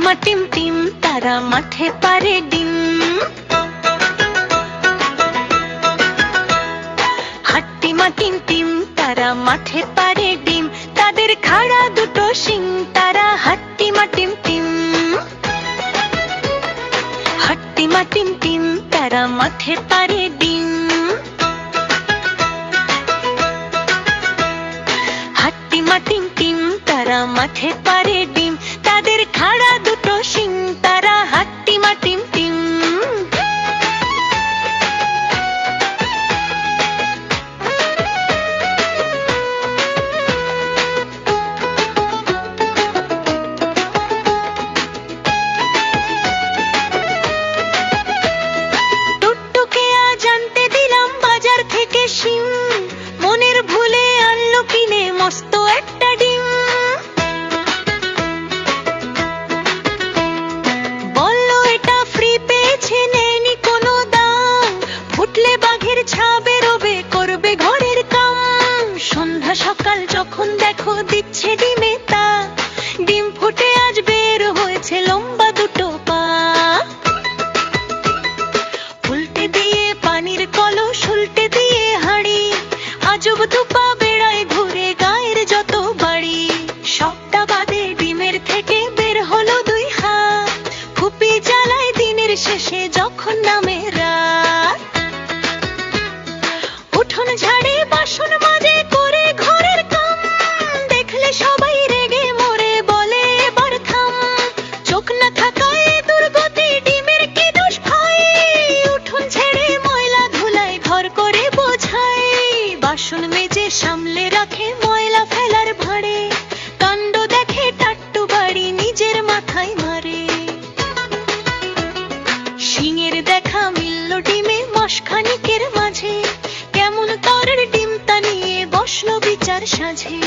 হাট্টিমা team team তারা মাঠে পারে ডিম। হাট্টিমা টিম টিম তারা মাঠে পারে ডিম, তাদের খাড়া দুটো শিং তারা হাট্টিমা টিম টিম। হাট্টিমা টিম টিম তারা মাঠে পারে ডিম। হাট্টিমা টিম টিম তারা মাঠে পারে ডিম, তাদের খাড়া দুটো শিং তারা হাট্টিমা টিম টিম। টুকটুকে আজ আনতে দিলাম বাজার থেকে শিম, মনের ভুলে আনলো কিনে মস্ত একটা ডিম। বললো এটা ফ্রি পেয়েছে, নেয়নি কোনো দাম, ফুটলে বাঘের ছা বেরোবে, করবে ঘরের কাম। সন্ধ্যা সকাল যখন দেখো দিচ্ছে ডিমে তা, ডিম ফুটে আজ বের হয়েছে লম্বা দুটো পা। উল্টে দিয়ে পানির কলস, উল্টে দিয়ে হাঁড়ি, আজব ধোপা বেড়ায় ঘুরে গায়ের যত বাড়ি। সবটা বাদে ডিমের থেকে বের হলো দুই হাত, ফুপি জ্বালায় দিনের শেষে যখন নামে রাত। উঠোন ঝাড়ে বাসন মাজে করে ঘরের কাম, দেখলে সবাই রেগে মরে বলে এবার থাম। চোখ না থাকায় দুর্গতি, ডিমের কি দোষ ভাই, উঠোন ছেড়ে ময়লা ধুলায় ঘর করে বোঝায়। বাসন মেজে সামলে রাখে ময়লা ফেলার ভাঁড়ে, কাণ্ড দেখে টাট্টু বাড়ি নিজের মাথায় মারে। শিঙের দেখা মিলল ডিমে মাসখানিকের মাঝে, কেমন তরের ডিম তা নিয়ে বসলো বিচার সাঝে।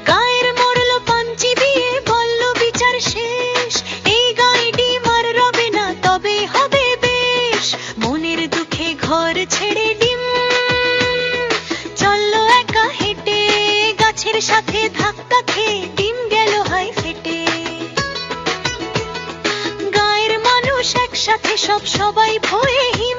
গায়ের মরল পাঞ্চি দিয়ে বলল বিচার শেষ, এই গায়ে ডিম আর রবে না, তবে হবে বেশ। মনের দুঃখে ঘর ছেড়ে ডিম চললো একা হেঁটে, গাছের সাথে ধাক্কা খেয়ে ডিম গেল হাই ফেটে। গায়ের মানুষ একসাথে সবাই ভয়ে হিম